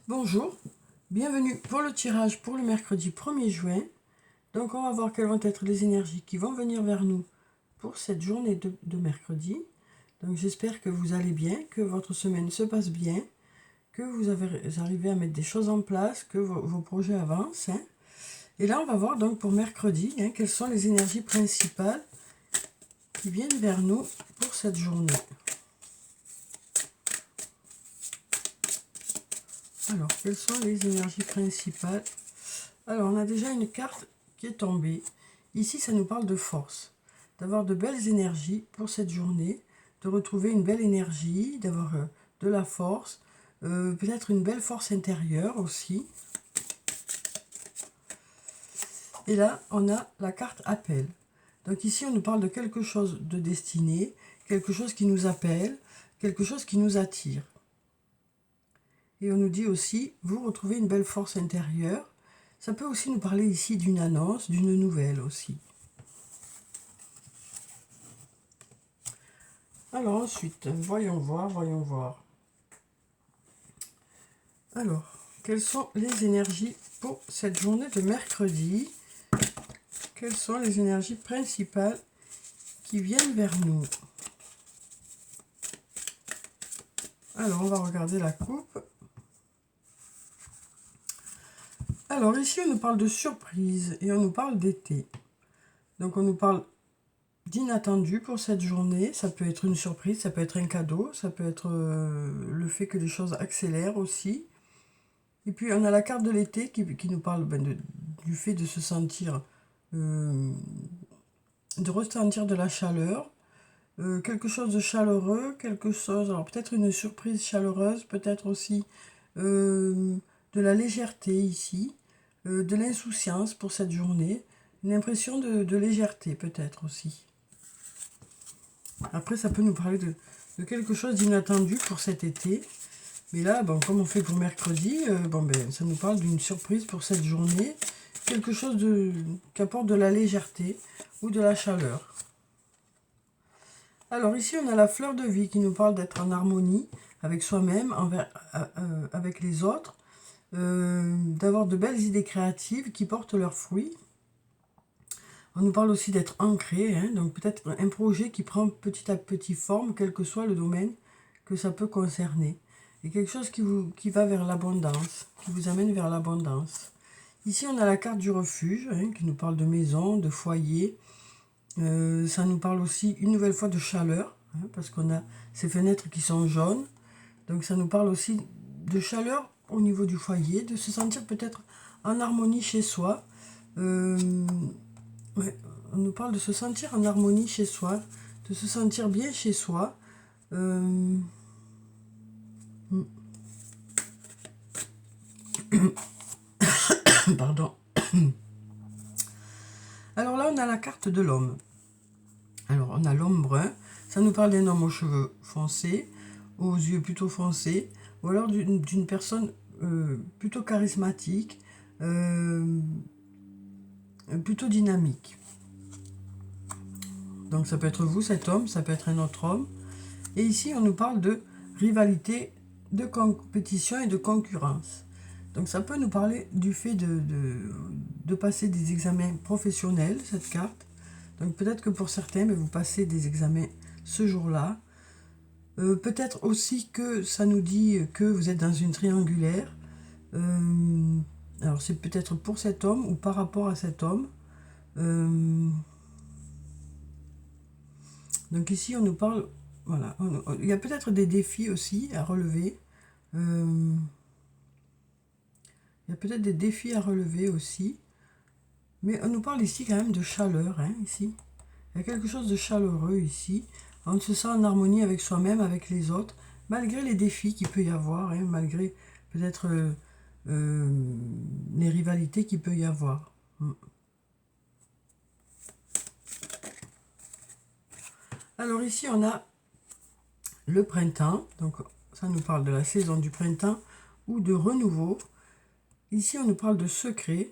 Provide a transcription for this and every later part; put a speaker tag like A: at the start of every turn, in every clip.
A: Bonjour, bienvenue pour le tirage pour le mercredi 1er juin. Donc on va voir quelles vont être les énergies qui vont venir vers nous pour cette journée de mercredi. Donc j'espère que vous allez bien, que votre semaine se passe bien, que vous arrivé à mettre des choses en place, que vos projets avancent. Et là on va voir donc pour mercredi quelles sont les énergies principales qui viennent vers nous pour cette journée. Alors, quelles sont les énergies principales? Alors, on a déjà une carte qui est tombée. Ici, ça nous parle de force, d'avoir de belles énergies pour cette journée, de retrouver une belle énergie, d'avoir de la force, peut-être une belle force intérieure aussi. Et là, on a la carte appel. Donc ici, on nous parle de quelque chose de destiné, quelque chose qui nous appelle, quelque chose qui nous attire. Et on nous dit aussi, vous retrouvez une belle force intérieure. Ça peut aussi nous parler ici d'une annonce, d'une nouvelle aussi. Alors ensuite, voyons voir. Alors, quelles sont les énergies pour cette journée de mercredi? Quelles sont les énergies principales qui viennent vers nous? Alors, on va regarder la coupe. Alors ici, on nous parle de surprise et on nous parle d'été. Donc on nous parle d'inattendu pour cette journée. Ça peut être une surprise, ça peut être un cadeau, ça peut être le fait que les choses accélèrent aussi. Et puis on a la carte de l'été qui nous parle du fait de se sentir, de ressentir de la chaleur, quelque chose de chaleureux, quelque chose, alors peut-être une surprise chaleureuse, peut-être aussi de la légèreté ici, de l'insouciance pour cette journée, une impression de légèreté peut-être aussi. Après, ça peut nous parler de quelque chose d'inattendu pour cet été. Mais là, bon, comme on fait pour mercredi, ça nous parle d'une surprise pour cette journée. Quelque chose qui apporte de la légèreté ou de la chaleur. Alors ici, on a la fleur de vie qui nous parle d'être en harmonie avec soi-même, avec les autres, d'avoir de belles idées créatives qui portent leurs fruits. On nous parle aussi d'être ancré, donc peut-être un projet qui prend petit à petit forme, quel que soit le domaine que ça peut concerner. Et quelque chose qui va vers l'abondance, qui vous amène vers l'abondance. Ici, on a la carte du refuge, qui nous parle de maison, de foyer. Ça nous parle aussi une nouvelle fois de chaleur, parce qu'on a ces fenêtres qui sont jaunes. Donc ça nous parle aussi de chaleur au niveau du foyer, de se sentir peut-être en harmonie chez soi. Ouais, on nous parle de se sentir en harmonie chez soi, de se sentir bien chez soi. Pardon. Alors là, on a la carte de l'homme. Alors, on a l'homme brun. Ça nous parle d'un homme aux cheveux foncés, aux yeux plutôt foncés, ou alors d'une personne plutôt charismatique, plutôt dynamique. Donc ça peut être vous, cet homme, ça peut être un autre homme. Et ici, on nous parle de rivalité, de compétition et de concurrence. Donc ça peut nous parler du fait de passer des examens professionnels, cette carte. Donc peut-être que pour certains, vous passez des examens ce jour-là. Peut-être aussi que ça nous dit que vous êtes dans une triangulaire. Alors c'est peut-être pour cet homme ou par rapport à cet homme. Donc ici, on nous parle, voilà, il y a peut-être des défis aussi à relever. Il y a peut-être des défis à relever aussi. Mais on nous parle ici quand même de chaleur, ici. Il y a quelque chose de chaleureux ici. On se sent en harmonie avec soi-même, avec les autres, malgré les défis qu'il peut y avoir, malgré peut-être les rivalités qu'il peut y avoir. Alors ici, on a le printemps. Donc ça nous parle de la saison du printemps ou de renouveau. Ici, on nous parle de secret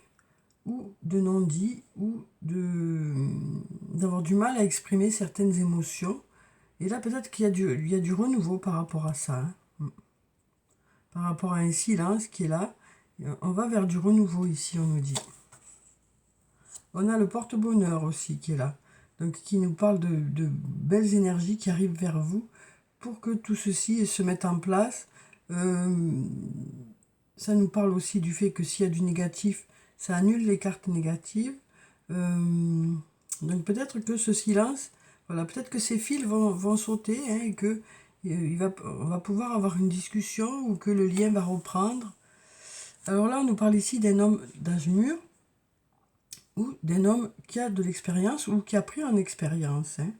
A: ou de non-dit ou d'avoir du mal à exprimer certaines émotions. Et là, peut-être qu'il y a du renouveau par rapport à ça. par rapport à un silence qui est là. On va vers du renouveau ici, on nous dit. On a le porte-bonheur aussi qui est là. Donc qui nous parle de belles énergies qui arrivent vers vous pour que tout ceci se mette en place. Ça nous parle aussi du fait que s'il y a du négatif, ça annule les cartes négatives. Donc peut-être que ce silence, voilà, peut-être que ces fils vont sauter, hein, et que on va pouvoir avoir une discussion ou que le lien va reprendre. Alors là, on nous parle ici d'un homme d'âge mûr ou d'un homme qui a de l'expérience ou qui a pris en expérience. Hein.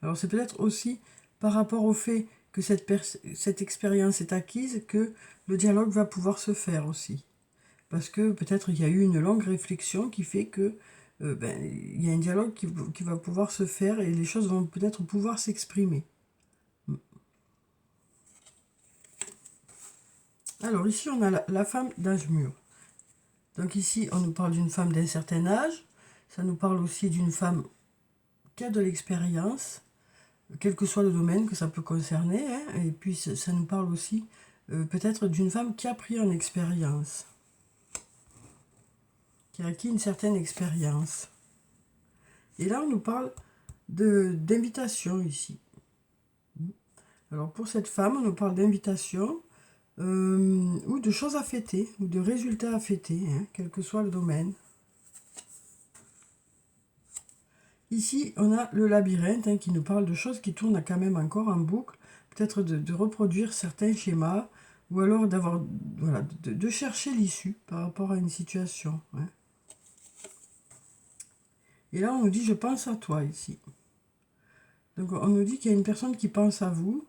A: Alors c'est peut-être aussi par rapport au fait que cette expérience est acquise que le dialogue va pouvoir se faire aussi. Parce que peut-être il y a eu une longue réflexion qui fait que il y a un dialogue qui va pouvoir se faire et les choses vont peut-être pouvoir s'exprimer. Alors ici on a la femme d'âge mûr. Donc ici on nous parle d'une femme d'un certain âge. Ça nous parle aussi d'une femme qui a de l'expérience, quel que soit le domaine que ça peut concerner. Hein. Et puis ça nous parle aussi peut-être d'une femme qui a pris en expérience, qui a acquis une certaine expérience. Et là, on nous parle d'invitation ici. Alors, pour cette femme, on nous parle d'invitation ou de choses à fêter, ou de résultats à fêter, hein, quel que soit le domaine. Ici, on a le labyrinthe hein, qui nous parle de choses qui tournent quand même encore en boucle, peut-être de reproduire certains schémas, ou alors d'avoir voilà, de chercher l'issue par rapport à une situation. Hein. Et là, on nous dit « je pense à toi » ici. Donc, on nous dit qu'il y a une personne qui pense à vous.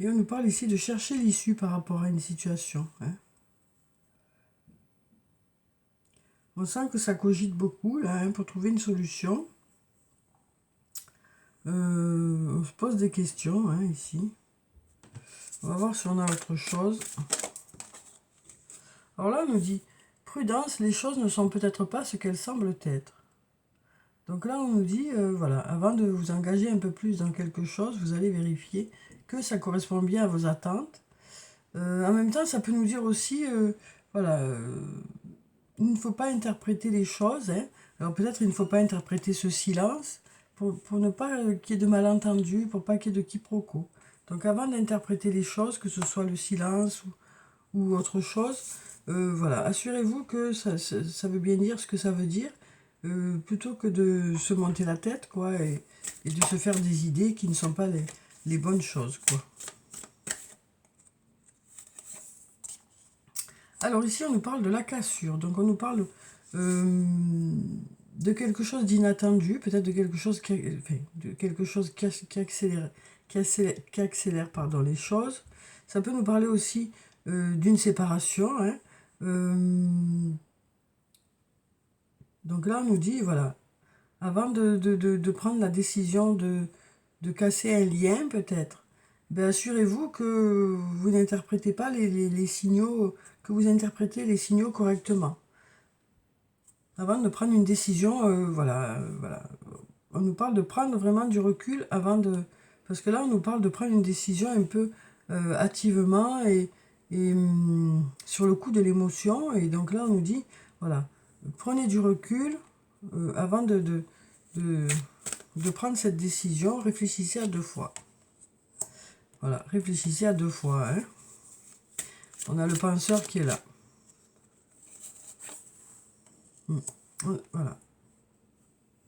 A: Et on nous parle ici de chercher l'issue par rapport à une situation. Hein. On sent que ça cogite beaucoup, là, hein, pour trouver une solution. On se pose des questions, hein, ici. On va voir si on a autre chose. Alors là, on nous dit « prudence, les choses ne sont peut-être pas ce qu'elles semblent être ». Donc là, on nous dit, voilà, avant de vous engager un peu plus dans quelque chose, vous allez vérifier que ça correspond bien à vos attentes. En même temps, ça peut nous dire aussi, voilà, il ne faut pas interpréter les choses. Hein. Alors peut-être il ne faut pas interpréter ce silence pour ne pas qu'il y ait de malentendus, pour pas qu'il y ait de quiproquos. Donc avant d'interpréter les choses, que ce soit le silence ou autre chose, voilà, assurez-vous que ça veut bien dire ce que ça veut dire, plutôt que de se monter la tête, quoi, et de se faire des idées qui ne sont pas les bonnes choses, quoi. Alors ici, on nous parle de la cassure. Donc, on nous parle de quelque chose d'inattendu, peut-être de quelque chose qui accélère pardon, les choses. Ça peut nous parler aussi d'une séparation. Hein. Donc là, on nous dit, voilà, avant de prendre la décision de casser un lien, peut-être, ben, assurez-vous que vous n'interprétez pas les signaux, que vous interprétez les signaux correctement. Avant de prendre une décision, voilà. On nous parle de prendre vraiment du recul avant de... Parce que là, on nous parle de prendre une décision un peu hâtivement et sur le coup de l'émotion. Et donc là, on nous dit, voilà, prenez du recul avant de prendre cette décision, réfléchissez à 2 fois. Voilà, réfléchissez à 2 fois. Hein. On a le penseur qui est là. Voilà.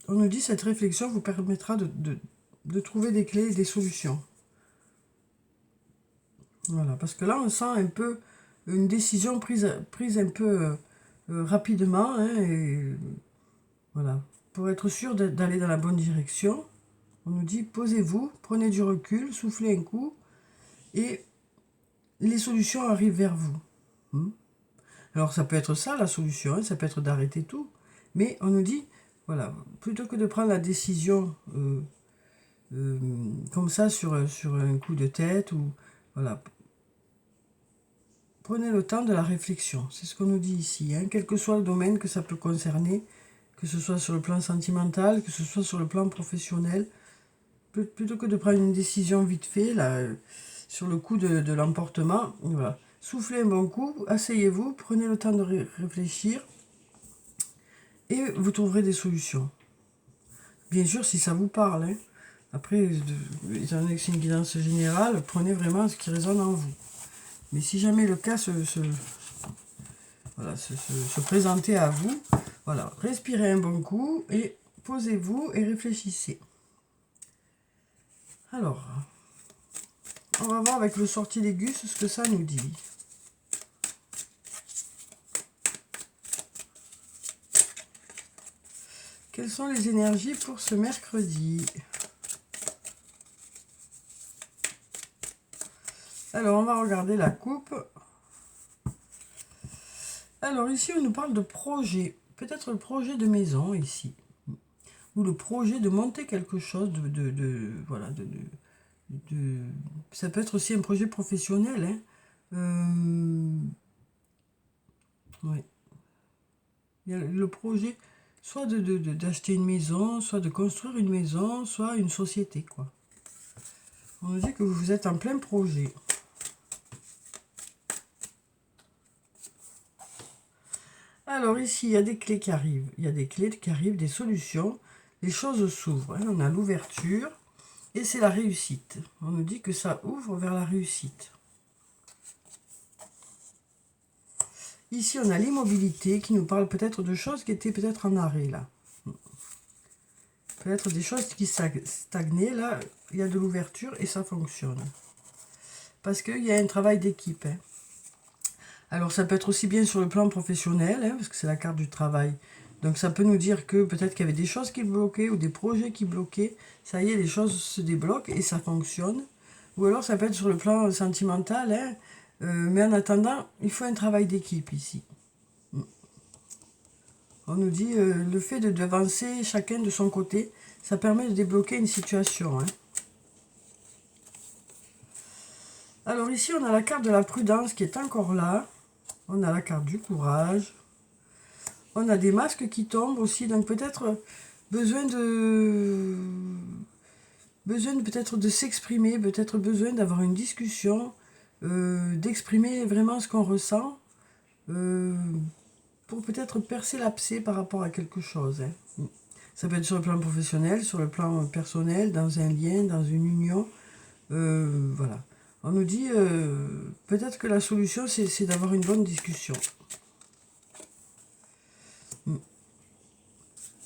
A: On nous dit cette réflexion vous permettra de trouver des clés et des solutions. Voilà, parce que là, on sent un peu une décision prise un peu rapidement. Hein, et voilà. Pour être sûr d'aller dans la bonne direction, on nous dit posez-vous, prenez du recul, soufflez un coup et les solutions arrivent vers vous. Alors ça peut être ça la solution, hein, ça peut être d'arrêter tout, mais on nous dit, voilà, plutôt que de prendre la décision comme ça sur un coup de tête, ou voilà, prenez le temps de la réflexion, c'est ce qu'on nous dit ici, hein, quel que soit le domaine que ça peut concerner, que ce soit sur le plan sentimental, que ce soit sur le plan professionnel, plutôt que de prendre une décision vite fait, là, sur le coup de l'emportement, voilà. Soufflez un bon coup, asseyez-vous, prenez le temps de réfléchir et vous trouverez des solutions. Bien sûr, si ça vous parle, hein. Après, étant donné que c'est une guidance générale, prenez vraiment ce qui résonne en vous. Mais si jamais le cas voilà, se présentait à vous, voilà, respirez un bon coup et posez-vous et réfléchissez. Alors, on va voir avec le sortilègus ce que ça nous dit. Quelles sont les énergies pour ce mercredi? Alors, on va regarder la coupe. Alors, ici, on nous parle de projet. Peut-être le projet de maison, ici. Ou le projet de monter quelque chose, voilà, ça peut être aussi un projet professionnel, hein. Ouais. Il y a le projet, soit d'acheter une maison, soit de construire une maison, soit une société, quoi. On nous dit que vous êtes en plein projet. Alors ici, il y a des clés qui arrivent. Il y a des clés qui arrivent, des solutions. Les choses s'ouvrent. Hein. On a l'ouverture et c'est la réussite. On nous dit que ça ouvre vers la réussite. Ici, on a l'immobilité qui nous parle peut-être de choses qui étaient peut-être en arrêt, là. Peut-être des choses qui stagnaient. Là, il y a de l'ouverture et ça fonctionne. Parce qu'il y a un travail d'équipe. Hein. Alors, ça peut être aussi bien sur le plan professionnel, hein, parce que c'est la carte du travail. Donc, ça peut nous dire que peut-être qu'il y avait des choses qui bloquaient ou des projets qui bloquaient. Ça y est, les choses se débloquent et ça fonctionne. Ou alors, ça peut être sur le plan sentimental. Hein, mais en attendant, il faut un travail d'équipe ici. On nous dit le fait d'avancer chacun de son côté, ça permet de débloquer une situation. Hein. Alors ici, on a la carte de la prudence qui est encore là. On a la carte du courage. On a des masques qui tombent aussi, donc peut-être besoin peut-être de s'exprimer, peut-être besoin d'avoir une discussion, d'exprimer vraiment ce qu'on ressent, pour peut-être percer l'abcès par rapport à quelque chose. Hein. Ça peut être sur le plan professionnel, sur le plan personnel, dans un lien, dans une union. Voilà. On nous dit peut-être que la solution, c'est d'avoir une bonne discussion.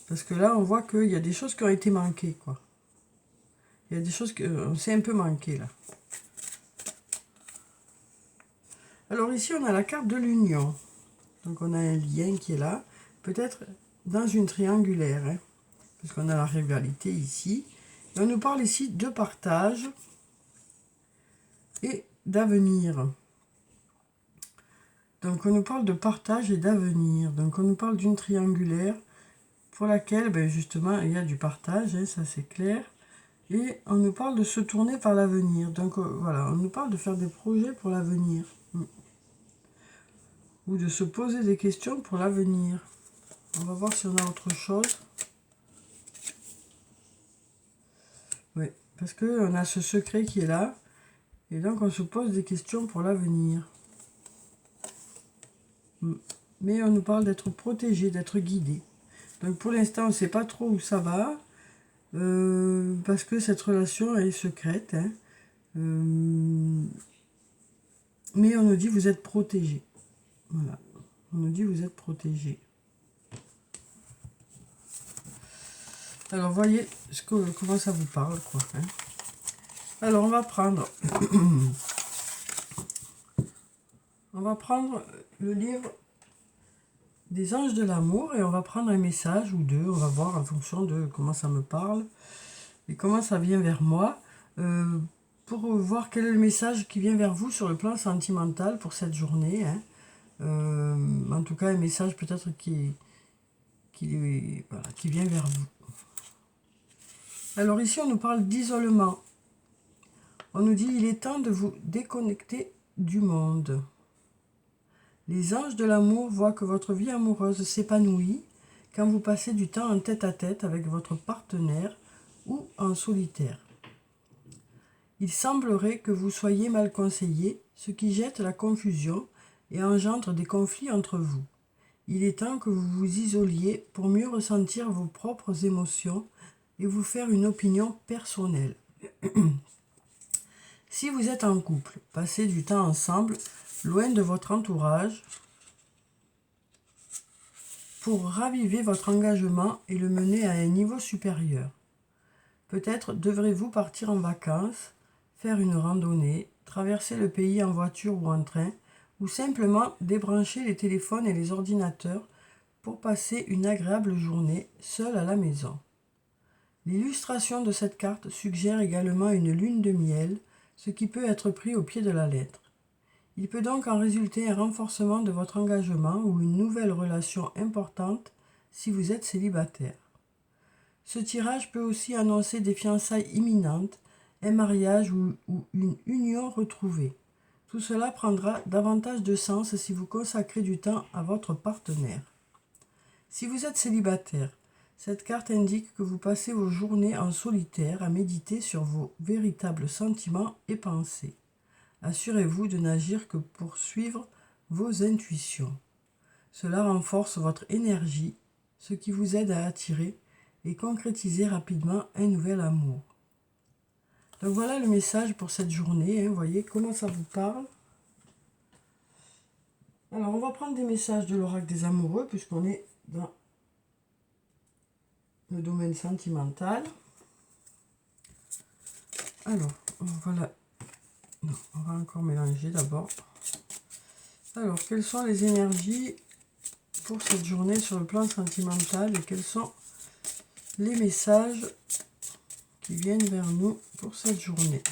A: Parce que là, on voit qu'il y a des choses qui ont été manquées, quoi. Il y a des choses qu'on s'est un peu manqué, là. Alors ici, on a la carte de l'union. Donc, on a un lien qui est là. Peut-être dans une triangulaire, hein, parce qu'on a la rivalité ici. Et on nous parle ici de partage et d'avenir. Donc, on nous parle de partage et d'avenir. Donc, on nous parle d'une triangulaire pour laquelle, ben, justement, il y a du partage, hein, ça c'est clair. Et on nous parle de se tourner vers l'avenir. Donc, voilà, on nous parle de faire des projets pour l'avenir. Ou de se poser des questions pour l'avenir. On va voir si on a autre chose. Oui, parce qu'on a ce secret qui est là. Et donc, on se pose des questions pour l'avenir. Mais on nous parle d'être protégé, d'être guidé. Donc, pour l'instant, on ne sait pas trop où ça va. Parce que cette relation est secrète. Hein. Mais on nous dit vous êtes protégé. Voilà. On nous dit vous êtes protégé. Alors, voyez comment ça vous parle, quoi. Hein. Alors, on va prendre le livre des anges de l'amour et on va prendre un message ou deux. On va voir en fonction de comment ça me parle et comment ça vient vers moi. Pour voir quel est le message qui vient vers vous sur le plan sentimental pour cette journée. Hein. En tout cas, un message peut-être qui vient vers vous. Alors ici, on nous parle d'isolement. On nous dit, il est temps de vous déconnecter du monde. Les anges de l'amour voient que votre vie amoureuse s'épanouit quand vous passez du temps en tête-à-tête avec votre partenaire ou en solitaire. Il semblerait que vous soyez mal conseillé, ce qui jette la confusion et engendre des conflits entre vous. Il est temps que vous vous isoliez pour mieux ressentir vos propres émotions et vous faire une opinion personnelle. Si vous êtes en couple, passez du temps ensemble, loin de votre entourage, pour raviver votre engagement et le mener à un niveau supérieur. Peut-être devrez-vous partir en vacances, faire une randonnée, traverser le pays en voiture ou en train, ou simplement débrancher les téléphones et les ordinateurs pour passer une agréable journée seul à la maison. L'illustration de cette carte suggère également une lune de miel, ce qui peut être pris au pied de la lettre. Il peut donc en résulter un renforcement de votre engagement ou une nouvelle relation importante si vous êtes célibataire. Ce tirage peut aussi annoncer des fiançailles imminentes, un mariage ou une union retrouvée. Tout cela prendra davantage de sens si vous consacrez du temps à votre partenaire. Si vous êtes célibataire, cette carte indique que vous passez vos journées en solitaire à méditer sur vos véritables sentiments et pensées. Assurez-vous de n'agir que pour suivre vos intuitions. Cela renforce votre énergie, ce qui vous aide à attirer et concrétiser rapidement un nouvel amour. Donc voilà le message pour cette journée, vous voyez comment ça vous parle. Alors on va prendre des messages de l'oracle des amoureux puisqu'on est dans le domaine sentimental. Alors voilà, non, on va encore mélanger d'abord. Alors quelles sont les énergies pour cette journée sur le plan sentimental et quels sont les messages qui viennent vers nous pour cette journée.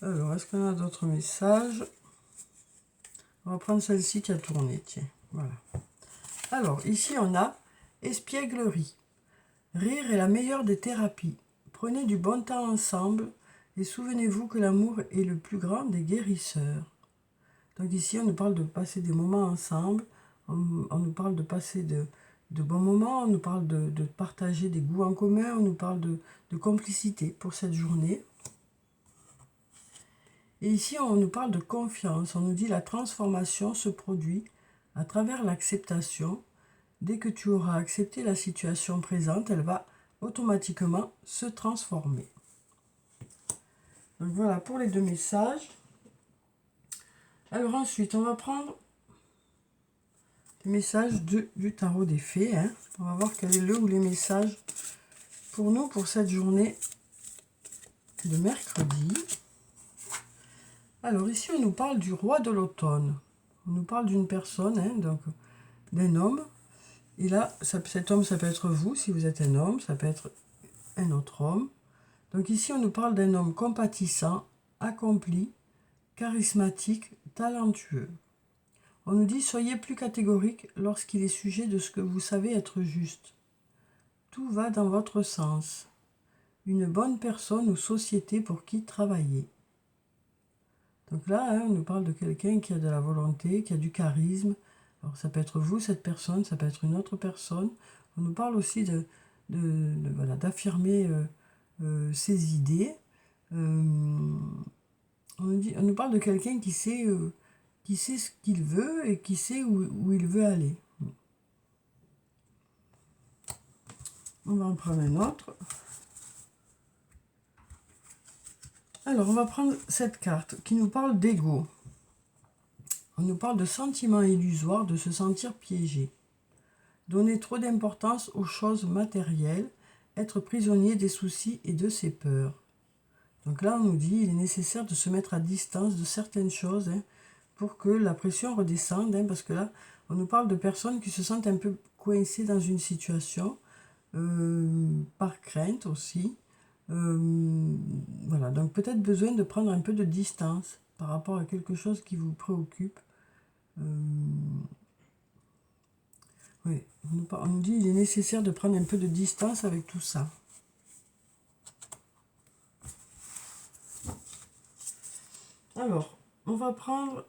A: Alors, est-ce qu'on a d'autres messages? On va prendre celle-ci qui a tourné, tiens, voilà. Alors, ici on a espièglerie. Rire est la meilleure des thérapies. Prenez du bon temps ensemble et souvenez-vous que l'amour est le plus grand des guérisseurs. Donc ici, on nous parle de passer des moments ensemble, on nous parle de passer de bons moments, on nous parle de partager des goûts en commun, on nous parle de complicité pour cette journée. Et ici, on nous parle de confiance, on nous dit la transformation se produit à travers l'acceptation. Dès que tu auras accepté la situation présente, elle va automatiquement se transformer. Donc voilà pour les deux messages. Alors ensuite, on va prendre les messages du tarot des fées. On va voir quel est le ou les messages pour nous pour cette journée de mercredi. Alors ici, on nous parle du roi de l'automne. On nous parle d'une personne, donc d'un homme. Et là, cet homme, ça peut être vous, si vous êtes un homme, ça peut être un autre homme. Donc ici, on nous parle d'un homme compatissant, accompli, charismatique, talentueux. On nous dit, soyez plus catégorique lorsqu'il est sujet de ce que vous savez être juste. Tout va dans votre sens. Une bonne personne ou société pour qui travailler. Donc là, on nous parle de quelqu'un qui a de la volonté, qui a du charisme. Alors ça peut être vous, cette personne, ça peut être une autre personne. On nous parle aussi voilà, d'affirmer ses idées. On nous parle de quelqu'un qui sait ce qu'il veut et qui sait où il veut aller. On va en prendre un autre. Alors, on va prendre cette carte qui nous parle d'ego. On nous parle de sentiments illusoires, de se sentir piégé. Donner trop d'importance aux choses matérielles, être prisonnier des soucis et de ses peurs. Donc là, on nous dit qu'il est nécessaire de se mettre à distance de certaines choses pour que la pression redescende. Parce que là, on nous parle de personnes qui se sentent un peu coincées dans une situation, par crainte aussi. Voilà, donc peut-être besoin de prendre un peu de distance par rapport à quelque chose qui vous préoccupe. Oui, on nous dit qu'il est nécessaire de prendre un peu de distance avec tout ça. Alors, on va prendre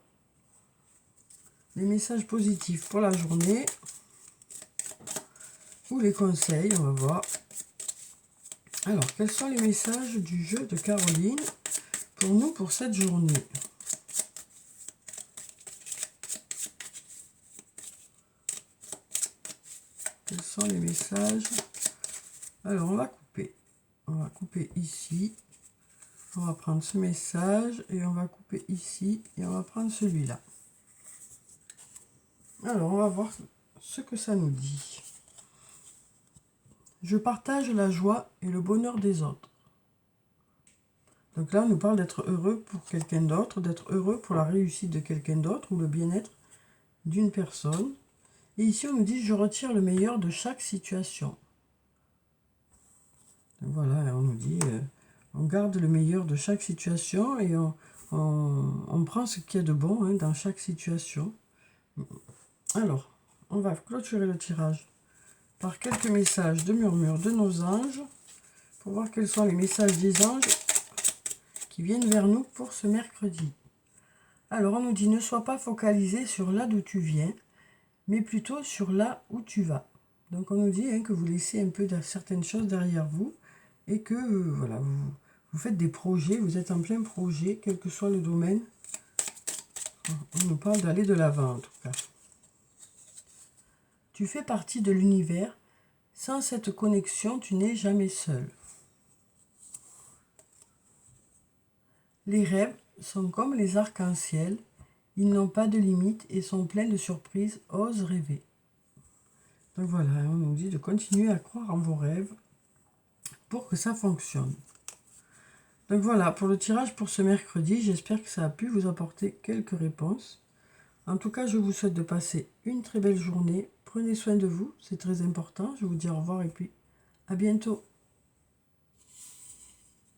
A: les messages positifs pour la journée. ou les conseils, on va voir. Alors, quels sont les messages du jeu de Caroline pour nous pour cette journée? Quels sont les messages? Alors, on va couper. On va couper ici. On va prendre ce message et on va couper ici et on va prendre celui-là. Alors, on va voir ce que ça nous dit. Je partage la joie et le bonheur des autres. Donc là, on nous parle d'être heureux pour quelqu'un d'autre, d'être heureux pour la réussite de quelqu'un d'autre ou le bien-être d'une personne. Et ici, on nous dit, je retire le meilleur de chaque situation. Donc voilà, on nous dit, on garde le meilleur de chaque situation et on prend ce qu'il y a de bon dans chaque situation. Alors, on va clôturer le tirage par quelques messages de murmure de nos anges pour voir quels sont les messages des anges qui viennent vers nous pour ce mercredi. Alors, on nous dit, ne sois pas focalisé sur là d'où tu viens, mais plutôt sur là où tu vas. Donc, on nous dit que vous laissez un peu de certaines choses derrière vous et que voilà, vous faites des projets, vous êtes en plein projet, quel que soit le domaine. On nous parle d'aller de l'avant en tout cas. Tu fais partie de l'univers. Sans cette connexion, tu n'es jamais seul. Les rêves sont comme les arcs-en-ciel. Ils n'ont pas de limite et sont pleins de surprises. Ose rêver. Donc voilà, on nous dit de continuer à croire en vos rêves pour que ça fonctionne. Donc voilà, pour le tirage pour ce mercredi, j'espère que ça a pu vous apporter quelques réponses. En tout cas, je vous souhaite de passer une très belle journée. Prenez soin de vous, c'est très important. Je vous dis au revoir et puis à bientôt.